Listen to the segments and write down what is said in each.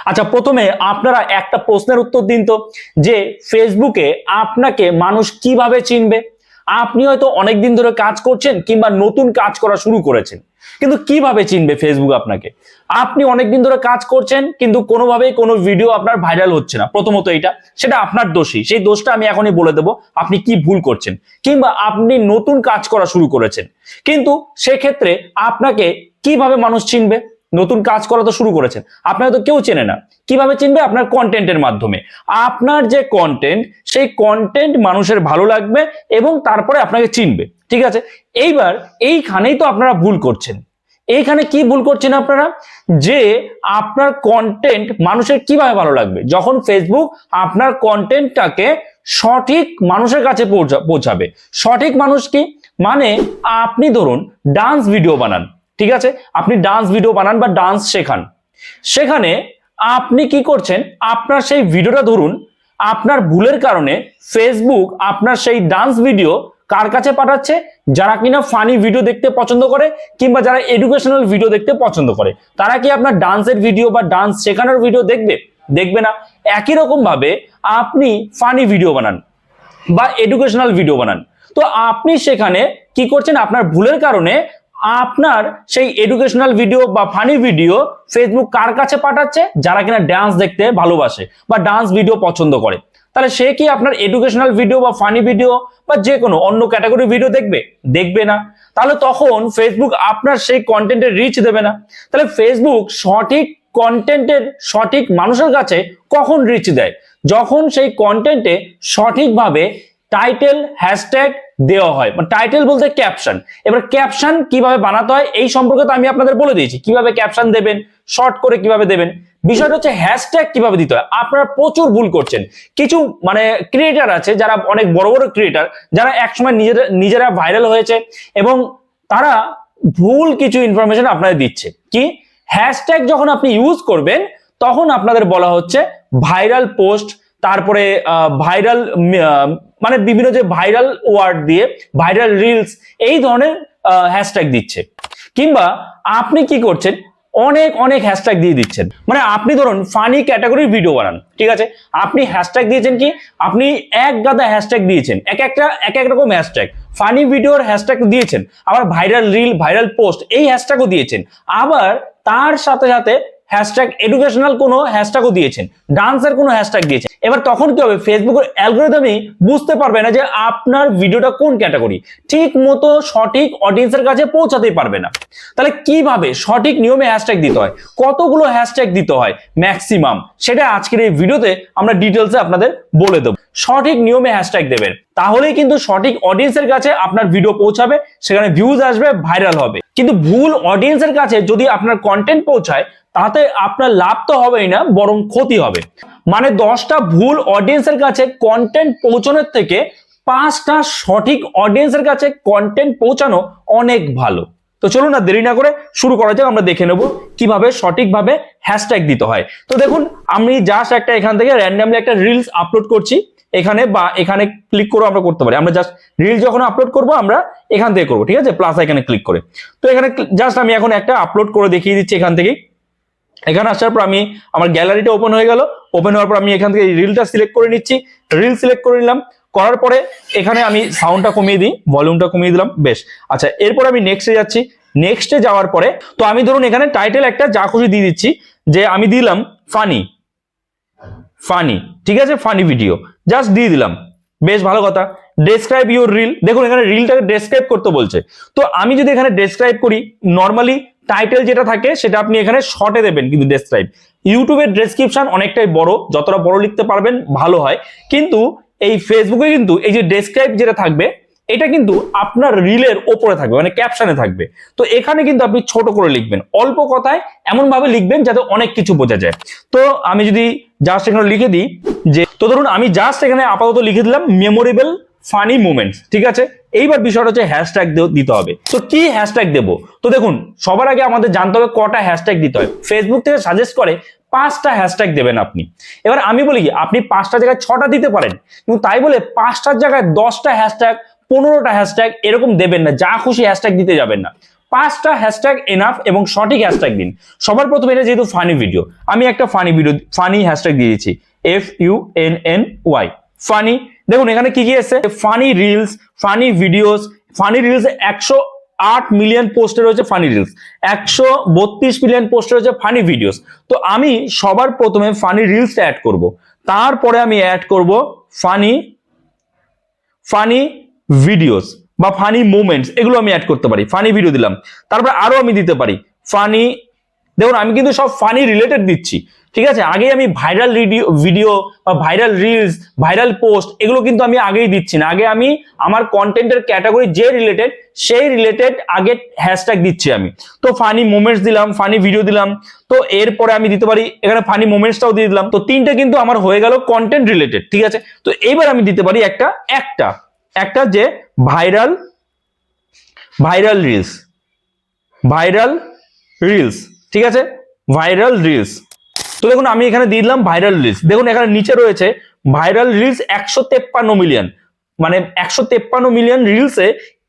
আচ্ছা, প্রথমে আপনারা একটা প্রশ্নের উত্তর দিন তো, যে ফেসবুকে আপনাকে মানুষ কিভাবে চিনবে। আপনি হয়তো অনেকদিন ধরে কাজ করছেন কিংবা নতুন কাজ করা শুরু করেছেন, কিন্তু কিভাবে চিনবে ফেসবুক আপনাকে? আপনি অনেকদিন ধরে কাজ করছেন কিন্তু কোনোভাবেই কোনো ভিডিও আপনার ভাইরাল হচ্ছে না। প্রথমত সেটা আপনার দোষী। সেই দোষটা আমি এখনই বলে দেবো আপনি কি ভুল করছেন। কিংবা আপনি নতুন কাজ করা শুরু করেছেন, কিন্তু সেক্ষেত্রে আপনাকে কিভাবে মানুষ চিনবে? নতুন কাজ করা তো শুরু করেছেন, আপনাকে তো কেউ চেনে না। কিভাবে চিনবে? আপনার কন্টেন্টের মাধ্যমে। আপনার যে কন্টেন্ট, সেই কন্টেন্ট মানুষের ভালো লাগবে এবং তারপরে আপনাকে চিনবে। ঠিক আছে, এইবার এইখানেই তো আপনারা ভুল করছেন। এইখানে কি ভুল করছেন আপনারা? যে আপনার কন্টেন্ট মানুষের কিভাবে ভালো লাগবে? যখন ফেসবুক আপনার কন্টেন্টটাকে সঠিক মানুষের কাছে পৌঁছাবে। সঠিক মানুষ কি মানে, আপনি ধরুন ডান্স ভিডিও বানান, ঠিক আছে, আপনি ডান্স ভিডিও বানান বা ডান্স শেখান। সেখানে আপনি কি করছেন, আপনার সেই ভিডিওটা ধরুন আপনার ভুলের কারণে ফেসবুক আপনার সেই ডান্স ভিডিও কার কাছে পাঠাচ্ছে? যারা কিনা ফানি ভিডিও দেখতে পছন্দ করে কিংবা যারা এডুকেশনাল ভিডিও দেখতে পছন্দ করে। তারা কি আপনার ডান্সের ভিডিও বা ডান্স শেখানোর ভিডিও দেখবে? দেখবে না। একই রকম ভাবে আপনি ফানি ভিডিও বানান বা এডুকেশনাল ভিডিও বানান, তো আপনি সেখানে কি করছেন? আপনার ভুলের কারণে আপনার সেই এডুকেশনাল ভিডিও বা ফানি ভিডিও ফেসবুক কার কাছে পাঠাচ্ছে? যারা কিনা ডান্স দেখতে ভালোবাসে বা ডান্স ভিডিও পছন্দ করে। তাহলে সে কি আপনার এডুকেশনাল ভিডিও বা ফানি ভিডিও বা যে কোনো অন্য ক্যাটাগরি ভিডিও দেখবে? দেখবে না। তাহলে তখন ফেসবুক আপনার সেই কন্টেন্টের রিচ দেবে না। তাহলে ফেসবুক সঠিক কন্টেন্টের সঠিক মানুষের কাছে কখন রিচ দেয়? যখন সেই কন্টেন্টে সঠিকভাবে টাইটেল হ্যাশট্যাগ দেওয়া হয়। টাইটেল বলতে ক্যাপশন। এবার ক্যাপশন কিভাবে বানাতে হয় এই সম্পর্কে তো আমি আপনাদের বলে দিয়েছি, কিভাবে ক্যাপশন দেবেন, শর্ট করে কিভাবে দেবেন। বিষয়টা হচ্ছে হ্যাশট্যাগ কিভাবে দিতে হয়। আপনারা প্রচুর ভুল করছেন। কিছু ক্রিয়েটার আছে যারা অনেক বড় বড় ক্রিয়েটার, যারা একসময় নিজেরা ভাইরাল হয়েছে এবং তারা ভুল কিছু ইনফরমেশন আপনাদের দিচ্ছে। কি হ্যাশট্যাগ যখন আপনি ইউজ করবেন তখন আপনাদের বলা হচ্ছে ভাইরাল পোস্ট, তারপরে ভাইরাল বিভিন্ন যে ভাইরাল ওয়ার্ড দিয়ে ভাইরাল রিলস, এই ধরনের হ্যাশট্যাগ দিচ্ছে। কিংবা আপনি কি করছেন, অনেক অনেক হ্যাশট্যাগ দিয়ে দিচ্ছেন। আপনি ধরুন ফানি ক্যাটাগরির ভিডিও বানান, ঠিক আছে, আপনি হ্যাশট্যাগ দিয়েছেন কি, আপনি এক গাদা হ্যাশট্যাগ দিয়েছেন, এক এক রকম হ্যাশট্যাগ। ফানি ভিডিওর হ্যাশট্যাগ দিয়েছেন, আবার ভাইরাল রিল ভাইরাল পোস্ট এই হ্যাশট্যাগও দিয়েছেন, আবার তার সাথে সাথে হ্যাশট্যাগ এডুকেশনাল কোনো হ্যাশট্যাগও দিয়েছেন, ডান্সের কোনো হ্যাশট্যাগ দিয়েছেন। এবার তখন কি হবে, ফেসবুকের অ্যালগরিদমই বুঝতে পারবে না যে আপনার ভিডিওটা কোন ক্যাটাগরি, ঠিক মতো সঠিক অডিয়েন্সের কাছে পৌঁছাতেই পারবে না। তাহলে কিভাবে সঠিক নিয়মে হ্যাশট্যাগ দিতে হয়, কতগুলো হ্যাশট্যাগ দিতে হয় ম্যাক্সিমাম, সেটা আজকের এই ভিডিওতে আমরা ডিটেলসে আপনাদের বলে দেবো। সঠিক নিয়মে হ্যাশট্যাগ দেবেন, তাহলেই কিন্তু সঠিক অডিয়েন্সের কাছে আপনার ভিডিও পৌঁছাবে, সেখানে ভিউজ আসবে, ভাইরাল হবে। কিন্তু ভুল অডিয়েন্সের কাছে যদি আপনার কন্টেন্ট পৌঁছায়, তাতে আপনার লাভ তো হবেই না, বরং ক্ষতি হবে। 10টা ভুল অডিয়েন্সের কাছে কন্টেন্ট পৌঁছানোর থেকে 5টা সঠিক অডিয়েন্সের কাছে কন্টেন্ট পৌঁছানো অনেক ভালো। তো চলুন না দেরি না করে শুরু করা যাক। আমরা দেখে নেব কিভাবে সঠিকভাবে হ্যাশট্যাগ দিতে হয়। তো দেখুন, আমি জাস্ট এখান থেকে র্যান্ডমলি একটা রিলস আপলোড করছি এখানে, বা এখানে ক্লিক করে আমরা করতে পারি। আমরা জাস্ট রিল যখন আপলোড করব আমরা এখান থেকে করবো, ঠিক আছে, প্লাস এখানে ক্লিক করে। তো এখানে জাস্ট আমি এখন একটা আপলোড করে দেখিয়ে দিচ্ছি এখান থেকে। এখানে আসার পর আমি আমার গ্যালারিটা ওপেন হয়ে গেল। ওপেন হওয়ার পর আমি এখান থেকে রিলটা সিলেক্ট করে নিচ্ছি। রিল সিলেক্ট করে নিলাম, করার পরে এখানে আমি সাউন্ডটা কমিয়ে দিই, ভলিউমটা কমিয়ে দিলাম, বেশ। আচ্ছা, এরপর আমি নেক্সটে যাচ্ছি। নেক্সটে যাওয়ার পরে তো আমি ধরুন এখানে টাইটেল একটা যা খুশি দিয়ে দিচ্ছি, যে আমি দিলাম ফানি, ঠিক আছে, ফানি ভিডিও জাস্ট দিয়ে দিলাম, বেশ ভালো কথা। ডেসক্রাইব ইউর রিল, দেখুন এখানে রিলটাকে ডেসক্রাইব করতে বলছে। তো আমি যদি এখানে ডেসক্রাইব করি, নর্মালি টাইটেল যেটা থাকে সেটা আপনি এখানে শর্টে দেবেন, কিন্তু ডেসক্রাইব, ইউটিউবের ডেসক্রিপশন অনেকটাই বড়, যতটা বড় লিখতে পারবেন ভালো হয়। কিন্তু এই ফেসবুকে কিন্তু এই যে ডেসক্রাইব যেটা থাকবে, এটা কিন্তু আপনার রিলের ওপরে থাকবে, ক্যাপশনে থাকবে। তো এখানে কিন্তু আপনি ছোট করে লিখবেন, অল্প কথায় এমন ভাবে লিখবেন যাতে অনেক কিছু বোঝা যায়। তো আমি যদি জাস্ট এখানে লিখে দিই যে, তো ধরুন আমি জাস্ট এখানে আপাতত লিখে দিলাম মেমোরেবল ফানি মোমেন্টস, ঠিক আছে। এইবার বিষয়টা হচ্ছে হ্যাশট্যাগ দিতে হবে। তো কি হ্যাশট্যাগ দেবো? তো দেখুন, সবার আগে আমাদের জানতে হবে কটা হ্যাশট্যাগ দিতে হয়। ফেসবুক থেকে সাজেস্ট করে 5টা হ্যাশট্যাগ দেবেন আপনি। এবার আমি বলি কি, আপনি 5টা জায়গায় 6টা দিতে পারেন, কিন্তু তাই বলে 5টার জায়গায় 10টা হ্যাশট্যাগ 15টা হ্যাশট্যাগ এরকম দেবেন না, যা খুশি হ্যাশট্যাগ দিতে যাবেন না। 5টা হ্যাশট্যাগ এনাফ এবং সঠিক হ্যাশট্যাগ দিন। সবার প্রথমে এটা যেহেতু ফানি ভিডিও, আমি একটা ফানি হ্যাশট্যাগ দিয়ে দিচ্ছি, FUNNY ফানি। দেখুন এখানে কি কি আছে, funny reels, funny videos. Funny reels 108 million পোস্টে রয়েছে ফানি রিলস, 132 মিলিয়ন পোস্টে রয়েছে ফানি ভিডিওস। তো আমি সবার প্রথমে ফানি রিলসটা অ্যাড করব, তারপরে আমি অ্যাড করব ফানি ভিডিওস বা ফানি মোমেন্টস, এগুলো আমি অ্যাড করতে পারি। ফানি ভিডিও দিলাম, তারপরে আরো আমি দিতে পারি ফানি। দেখুন আমি কিন্তু সব ফানি রিলেটেড দিচ্ছি, ঠিক আছে। আগে আমি ভাইরাল ভিডিও বা ভাইরাল রিলস, ভাইরাল পোস্ট এগুলো কিন্তু আমি আগেই দিচ্ছি না। আগে আমি আমার কন্টেন্টের ক্যাটাগরি যে রিলেটেড, সেই রিলেটেড আগে হ্যাশট্যাগ দিচ্ছি আমি। তো ফানি মোমেন্টস দিলাম, ফানি ভিডিও দিলাম, তো এরপরে আমি দিতে পারি এখানে ফানি মোমেন্টসটাও দিয়ে দিলাম। তো তিনটা কিন্তু আমার হয়ে গেল কন্টেন্ট রিলেটেড, ঠিক আছে। তো এবার আমি দিতে পারি একটা যে ভাইরাল রিলস, ঠিক আছে, ভাইরাল রিলস। তো দেখুন আমি এখানে দিয়ে দিলাম ভাইরাল রিলস। দেখুন এখানে নিচে রয়েছে ভাইরাল রিলস 153 মিলিয়ন, মানে 153 মিলিয়ন রিলসে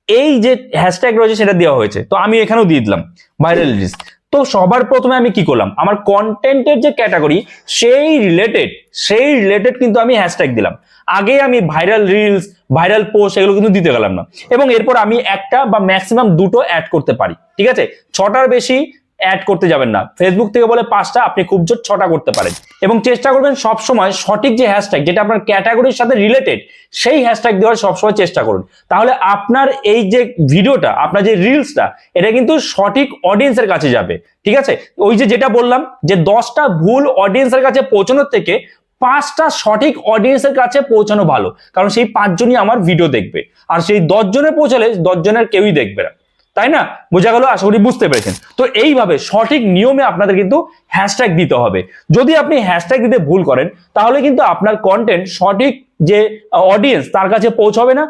এই যে হ্যাশট্যাগ রয়েছে সেটা দেওয়া হয়েছে। তো আমি এখানেও দিয়ে দিলাম ভাইরাল রিলস। তো সবার প্রথমে আমি কি করলাম, আমার কন্টেন্টের যে ক্যাটাগরি সেই রিলেটেড কিন্তু আমি হ্যাশট্যাগ দিলাম। আগে আমি ভাইরাল রিলস, ভাইরাল পোস্ট এগুলো কিন্তু দিতে গেলাম না। এবং এরপর আমি একটা বা ম্যাক্সিমাম দুটো অ্যাড করতে পারি, ঠিক আছে। 6টার বেশি অ্যাড করতে যাবেন না। ফেসবুক থেকে বলে 5টা, আপনি খুব জোর 6টা করতে পারেন। এবং চেষ্টা করবেন সবসময় সঠিক যে হ্যাশট্যাগ, যেটা আপনার ক্যাটাগরির সাথে রিলেটেড, সেই হ্যাশট্যাগ দেওয়ার সবসময় চেষ্টা করুন। তাহলে আপনার এই যে ভিডিওটা, আপনার যে রিলসটা, এটা কিন্তু সঠিক অডিয়েন্সের কাছে যাবে, ঠিক আছে। ওই যেটা বললাম যে 10টা ভুল অডিয়েন্সের কাছে পৌঁছানোর থেকে 5টা সঠিক অডিয়েন্সের কাছে পৌঁছানো ভালো, কারণ সেই 5 জনই আমার ভিডিও দেখবে। আর সেই 10 জনে পৌঁছালে 10 জনের কেউই দেখবে না, তাই না? বোঝা গেল? আশা করি বুঝতে পেরেছেন। তো এইভাবে সঠিক নিয়মে আপনাদের কিন্তু হ্যাশট্যাগ দিতে হবে। যদি আপনি হ্যাশট্যাগ দিতে ভুল করেন, তাহলে কিন্তু আপনার কন্টেন্ট সঠিক যে অডিয়েন্স তার কাছে পৌঁছাবে না।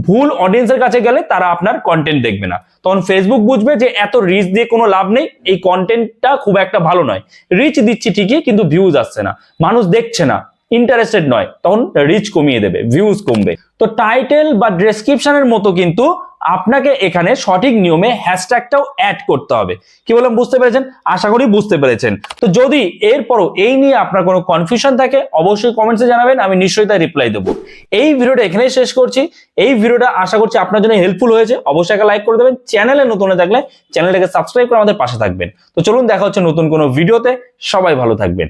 ভুল অডিয়েন্সের কাছে গেলে তারা আপনার কন্টেন্ট দেখবে না। তখন ফেসবুক বুঝবে যে এত রিচ দিয়ে কোনো লাভ নেই, এই কন্টেন্টটা খুব একটা ভালো নয়। রিচ দিচ্ছি ঠিকই, কিন্তু ভিউজ আসছে না, মানুষ দেখছে না, ইন্টারেস্টেড নয়, তখন রিচ কমিয়ে দেবে, ভিউজ কমবে। তো টাইটেল বা ডেসক্রিপশনের মতো কিন্তু আপনাকে এখানে সঠিক নিয়মে হ্যাশট্যাগটাও অ্যাড করতে হবে। কি বললাম, বুঝতে পেরেছেন? আশা করি বুঝতে পেরেছেন। তো যদি এরপরও এই নিয়ে আপনার কোনো কনফিউশন থাকে, অবশ্যই কমেন্টসে জানাবেন, আমি নিশ্চয়ই তার রিপ্লাই দেবো। এই ভিডিওটা এখানেই শেষ করছি। এই ভিডিওটা আশা করছি আপনার জন্য হেল্পফুল হয়েছে। অবশ্যই একটা লাইক করে দেবেন। চ্যানেলে নতুন হয়ে থাকলে চ্যানেলটাকে সাবস্ক্রাইব করে আমাদের পাশে থাকবেন। তো চলুন দেখা হচ্ছে নতুন কোনো ভিডিওতে। সবাই ভালো থাকবেন।